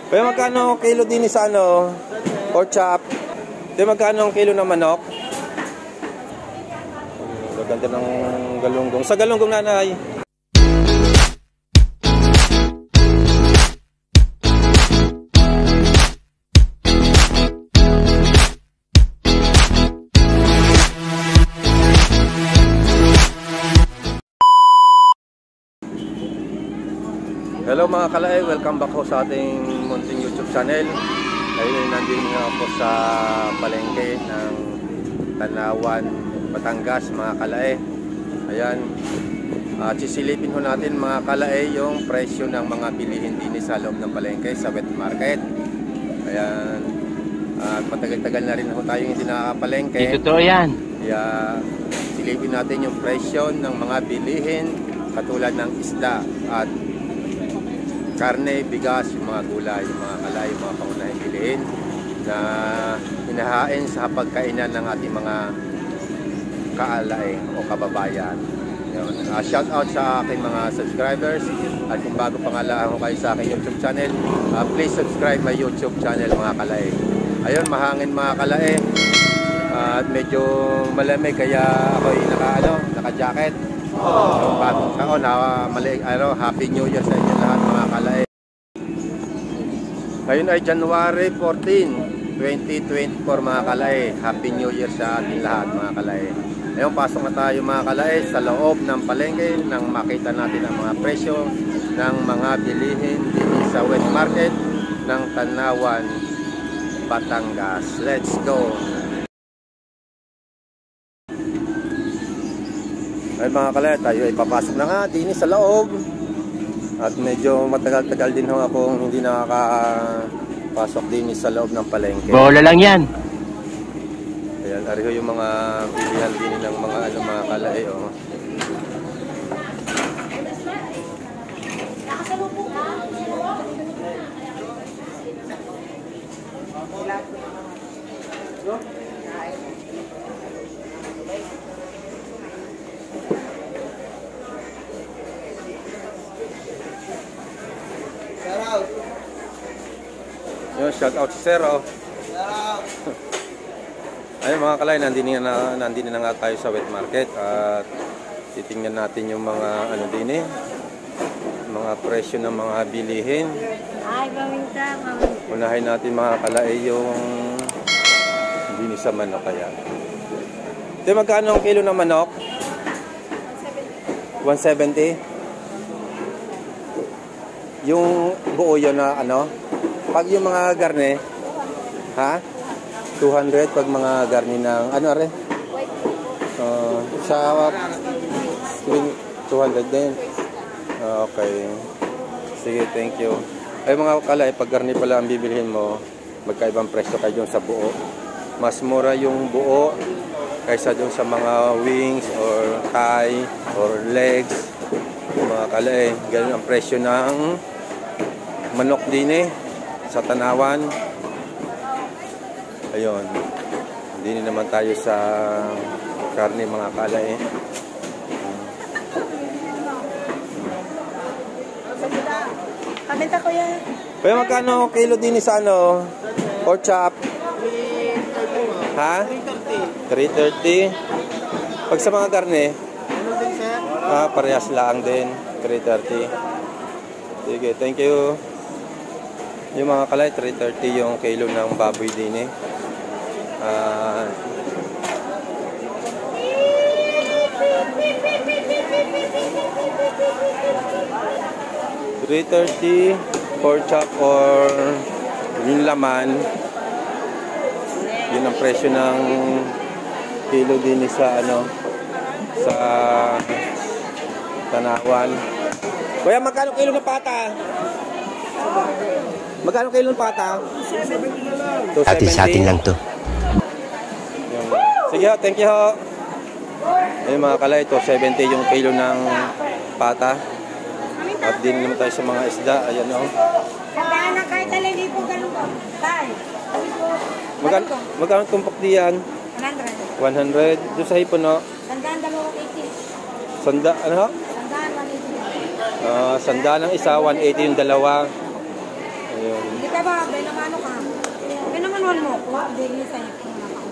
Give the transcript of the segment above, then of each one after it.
Kaya magkano kilo din sa ano? Pork chop. Kaya magkano kilo ng manok? Gaganda ng galunggong. Sa galunggong, nanay. Hello mga kalay, welcome back po sa ating munting YouTube channel. Ngayon nandito nga po sa palengke ng Tanawan, Batangas mga kalay. Ayan, sisilipin ho natin mga kalay yung presyo ng mga bilihin din sa loob ng palengke sa wet market. Ayan, at matagal-tagal na rin ho tayong hindi nakakapalengke. Totoo yan. Kaya silipin natin yung presyo ng mga bilihin katulad ng isda at karne, bigas, yung mga gulay, yung mga kalay, yung mga pangunahing bilihin na hinahain sa pagkainan ng ating mga kaalay o kababayan. Shout out sa aking mga subscribers, at kung bago pa nga lang kayo sa aking YouTube channel, please subscribe my YouTube channel mga kalay. Ayun, mahangin mga kalay, at medyo malamig kaya ako'y naka-jacket. Bagong taon, Happy New Year sa inyo lahat mga kalay. Ngayon ay January 14, 2024 mga kalay. Happy New Year sa ating lahat mga kalay. Ngayon pasok na tayo mga kalay sa loob ng palengke nang makita natin ang mga presyo ng mga bilihin din sa wet market ng Tanawan, Batangas. Let's go! Ay mga kalay, tayo ay papasok na nga din sa loob. At medyo matagal-tagal din ho akong hindi nakakapasok din sa loob ng palengke. Bola lang yan. Ayan, ariho yung mga bilihan din ng mga mga kalay. Oh. Yun, shout out si Zero. Ayun mga kalay, nandito na nga tayo sa wet market at titingnan natin yung mga din mga presyo ng mga bilihin. Ay, paminta. Unahin natin mga kalay yung din sa manok kaya. Ito magkano ang kilo ng manok? 170. Yung buo yun na pag yung mga garne, ha? 200 pag mga garne ng sa 200 din. Okay. Sige, thank you. Ay mga kalay, pag garne pala ang bibilhin mo, magkaibang presyo kayo sa buo. Mas mura yung buo kaysa dun sa mga wings or thigh or legs. Mga kalay, ganun ang presyo ng manok din sa Tanawan. Ayun, hindi naman tayo sa karne mga kalay. Kamenta ko yan. Kaya magkano kilo din sa pork chop? Ha? 330. Pag sa mga karne, parehas lang din, 330. Sige, thank you. Yung mga kalay, 330 yung kilo ng baboy din 330 pork chop or yung laman. Yun ang presyo ng kilo din sa sa Tanawan. Kuya, magkano kilo ng pata? Magkano kilo ng pata? 270. Atin lang to. Sige ho, thank you ho. Ayun mga kalay, 270 yung kilo ng pata. At din naman tayo sa mga isda. Ayan o. Sandaan na kahit alili po ganun po. Tay. Magkano tumpok diyan? 100. 100. Doon sa hipon o? Sandaan, 280. Sanda, ano ho? Sandaan, 180. Sandaan ng isa, 180 yung dalawa. Ayun. Hindi ka ba, benamano ka? Benamanuan mo ko, hindi sa'yo ko na ako.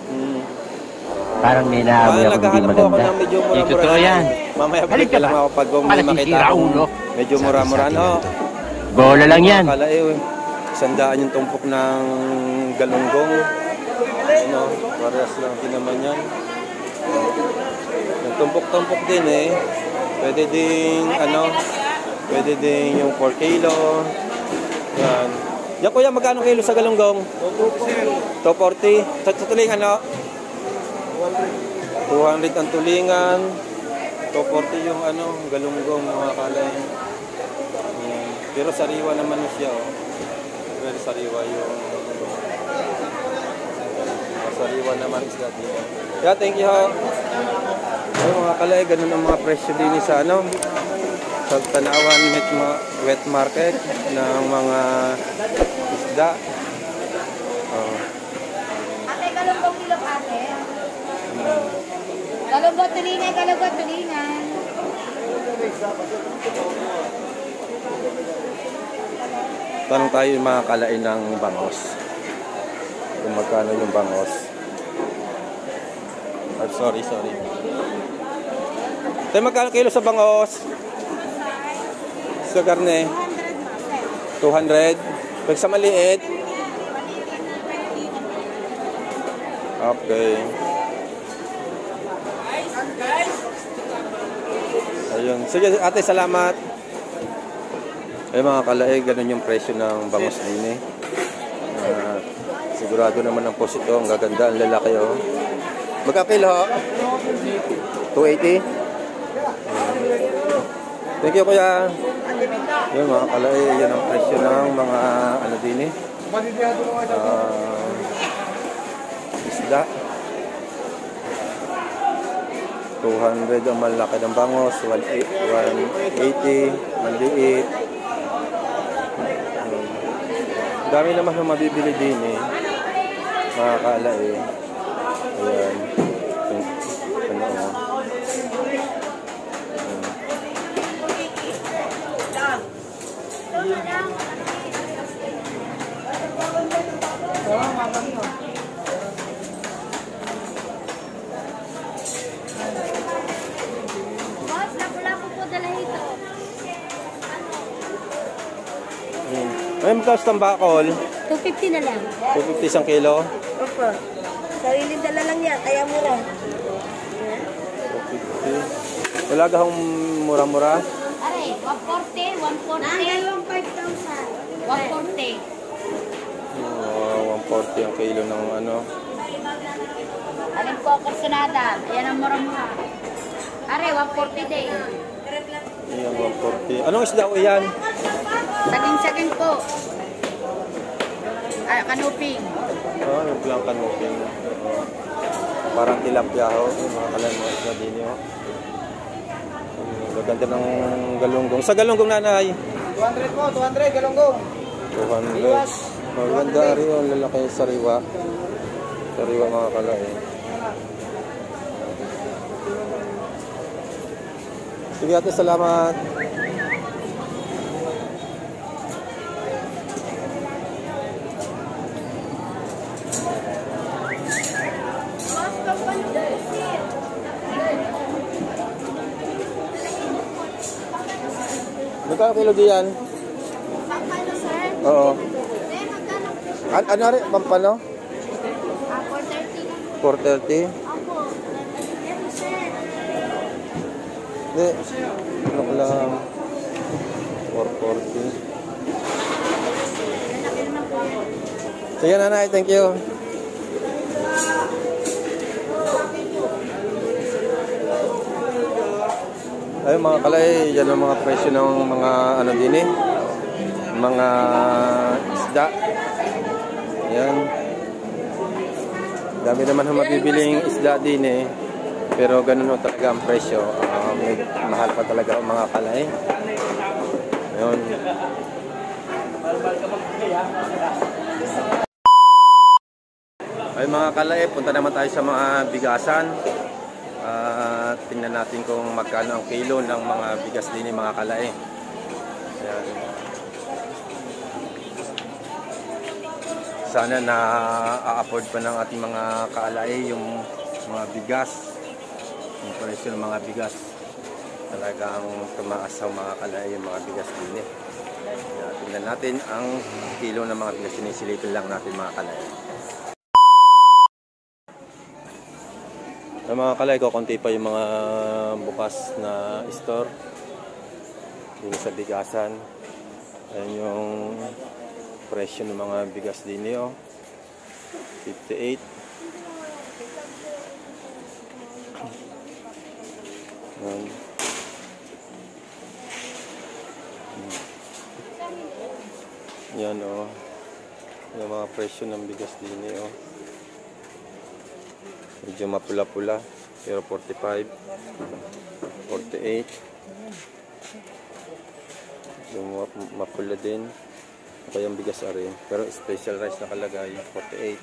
Parang may naamoy ako hindi Naghahanap po ako maganda. ng medyo Di mura-mura. totoo yan. Mamaya Halika balik lang ba? ako pag may makita Nakasisira akong ulo. medyo mura-mura. No? Bola lang yan. Kalae, 100 yung tumpok ng galunggong. Ano, parehas lang din naman yan. Yung tumpok-tumpok din eh. Pwede ding pwede ding yung 4 kilo. Yan. Yan kuya, magkano kilo sa galunggong? 240. Sa tulingan, 200 ang tulingan. 240 yung galunggong, mga kalay. Yan. Pero sariwa naman siya, Very sariwa yung sariwa naman isda dito. Yeah, thank you ha. Ay, mga kalay, ganun ang mga presyo din sa sa Tanawan wet market ng mga isda. Ate, galunggong kilo ate. Galunggong tulingan, galunggong tulingan. Tanong tayo yung mga kalain ng bangos. Kung magkano yung bangos. Oh, sorry. Tayo magkano kilo sa bangos? Sa karne? 200. Pag sa maliit? Okay. Ayun. Sige ate, salamat. Ay mga kalae, ganun yung presyo ng bangos din eh. Sigurado naman ang post ito. Ang gaganda, ang lalaki Magkakilo ho? 280? Thank you kuya. Yun mga kalae, yan ang presyo ng mga din eh. Isda. 200 ang malaki ng bangos, 180 maliit. Dami naman na mabibili din eh. Mga kalae. Ayan. Boss, lapu-lapu po dala ito. Ay, magkano ang bakol? 250 na lang. 250 isang kilo? Opo. Sariling dala lang yan, kaya mura. 250. Wala ka hong mura-mura? Are, 140, 140. Nang 5,000. 140. 140 ang kilo ng Alin po, kursunada. Ayan ang mura-mura. Are, 140 din. Ayan, 140. Anong isda o yan? Saging-saging po. Ay, kanuping. Yung lang kanuping. Parang tilapia ho. Mga kalan mo isda din yun. Gaganda ng galunggong. Sa galunggong nanay? 200 po, 200 galunggong. 200. Maganda rin yung lalaki sariwa. Sariwa mga kalay. Sige ate, salamat. Magkano kilo diyan? Pampano, sir? Oo. Eh, magkano? Ano rin? Pampano? 430 lang. 430? Opo. Yan, sir. Hindi. Ano ko lang? 440. Sige nanay, thank you. Ayun mga kalay, yan ang mga presyo ng mga din eh. Mga isda. Ayan. Dami naman ang mabibiling isda din eh. Pero ganun talaga ang presyo. Mahal pa talaga ang mga kalay. Ayun. Ay mga kalay, punta naman tayo sa mga bigasan. Tingnan natin kung magkano ang kilo ng mga bigas din mga kalay. Ayan. sana na a-afford pa ng ating mga kaalay yung mga bigas, yung presyo ng mga bigas. Talagang tumaas sa mga kaalay yung mga bigas din eh. Tingnan natin ang kilo ng mga bigas, sinisilipin lang natin mga kaalay. Mga kaalay ko, konti pa yung mga bukas na store dito sa bigasan. Ayan yung presyo ng mga bigas din niyo. 58. Yan o. Yung mga presyo ng bigas din niyo. Medyo mapula-pula. Pero 45. 48. Yung mapula din. Kaya yung bigas ari. Pero special rice nakalagay. 48.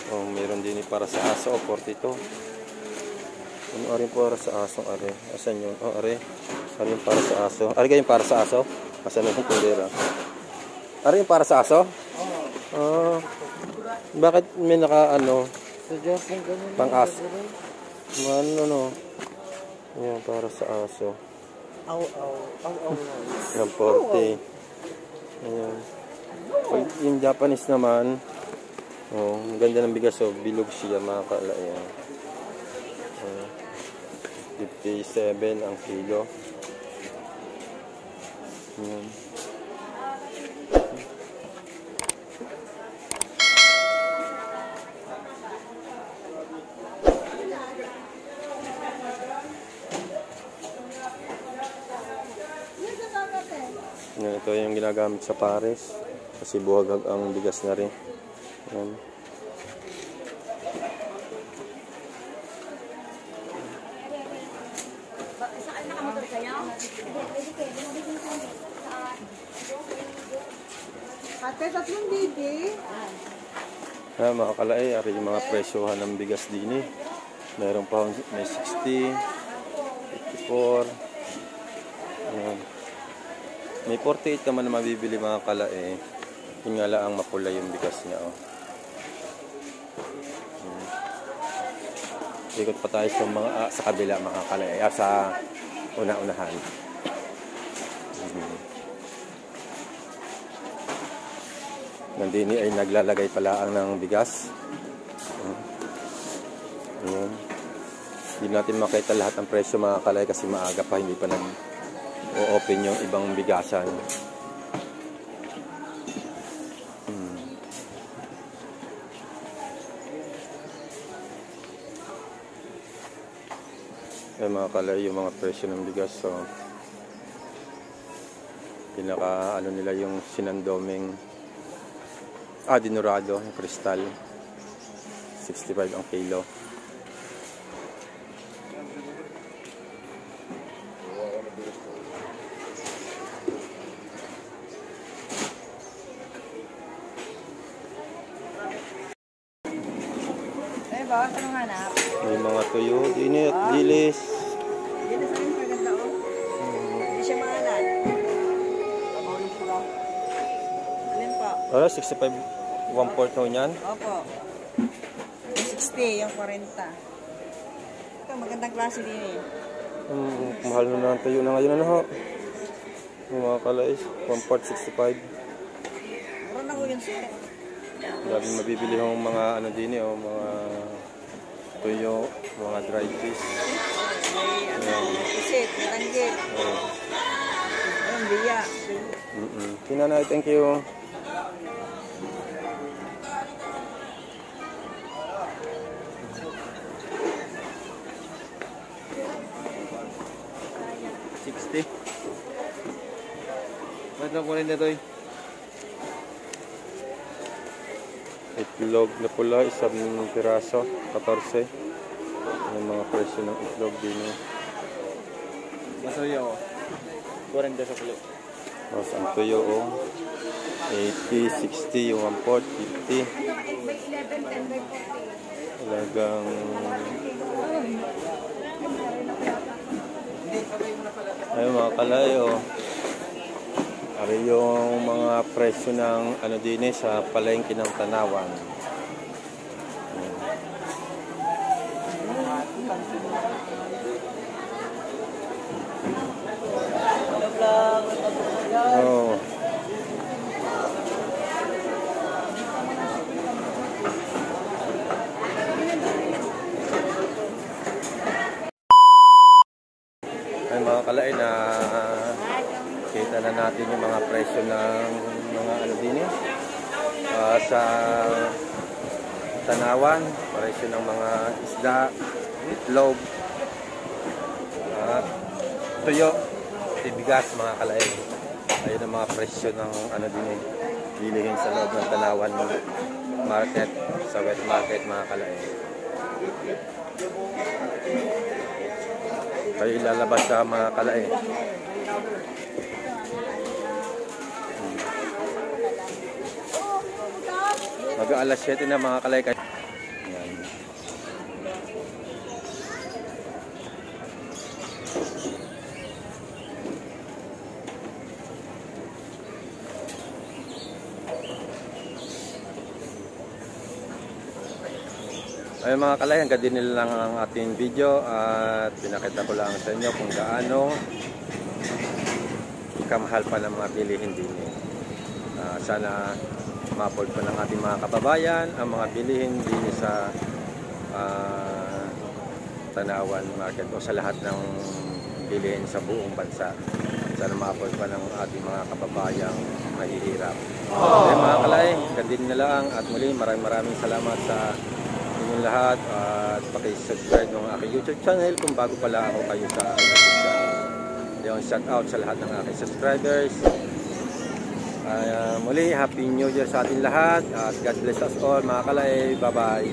Oh, meron din para sa aso. 42. Ano ari para sa aso? Ari. Asan yun? Oh, ari. Ari yung para sa aso. Ari kayo yung para sa aso? Asan yung kundera? Ari yung para sa aso? Oo. Bakit may naka ano? Pang aso. Ano no? Yan para sa aso. Yan 40. Ayan. Pag yung Japanese naman, oh, ang ganda ng bigas, oh, bilog siya mga kaalay. 57 ang kilo. Ayan. Ito yung ginagamit sa pares kasi buhagag ang bigas na rin. Ayan. Ate, tatlong bibi. Ayan, mga kalay, ari yung mga presyohan ng bigas din eh. Meron pa may 60, 54. Ayan. May 48 naman na mabibili mga kalae. Yun nga lang ang mapula yung bigas niya. Oh. Ikot pa tayo sa mga sa kabila mga kalae. Sa una-unahan. Nandini ay naglalagay pala ang ng bigas. Ayan. Hindi natin makita lahat ng presyo mga kalae kasi maaga pa, hindi pa o-open yung ibang bigasan. Ayan mga kalay, yung mga presyo ng bigas. So, pinaka ano nila yung sinandoming dinurado, yung kristal. 65 ang kilo. Boss, anong hanap? May mga tuyo, dinit, dilis. Yan na sa akin, maganda o. Hindi siya maalat. Alin po? 65, 1/4 ho niyan. Opo. 60, yung 40. Ito, magandang klase din eh. Mahal na ng tuyo na ngayon ano ho. Yung mga kalais, 1/4, 65. Mura na ko yun siya. Daming mabibili yung mga ano din eh, mga tuyo, mga dry fish. May ano, pusit, matanggit. Anong biya. Kinanay, thank you. $60. Ba't lang kunin nito eh? Itlog na pula, isang piraso, 14. Yung mga presyo ng itlog din. Masuyo. 40 sa pulo. Tapos ang tuyo, 80, 60, yung 1/4, 50. Talagang ayun mga kalay, Ari yung mga presyo ng ano din sa palengke ng Tanawan. Oh. Ay mga kalay na kita na natin yung mga presyo ng mga ano din sa Tanawan, presyo ng mga isda, itlog, tuyo, bigas mga kalay. Ayun ang mga presyo ng ano din bilihin sa loob ng Tanawan market, sa wet market mga kalay. Kayo ilalabas sa mga kalay. Mag-alas 7 na mga kalay. Yan. Ay mga kalay, hanggang din nila lang ang ating video at pinakita ko lang sa inyo kung gaano kamahal pa ng mga bilihin din. Sana ma-afford pa ng ating mga kababayan ang mga bilihin din sa Tanawan market o sa lahat ng bilihin sa buong bansa. Sana ma-afford pa ng ating mga kababayang mahihirap. Okay mga kalay, hanggang din nila lang at muli maraming salamat sa inyong lahat at paki-subscribe ng aking YouTube channel kung bago pala ako kayo sa YouTube channel. Yung shout out sa lahat ng aking subscribers. Muli, Happy New Year sa ating lahat at God bless us all mga kalay. Bye bye.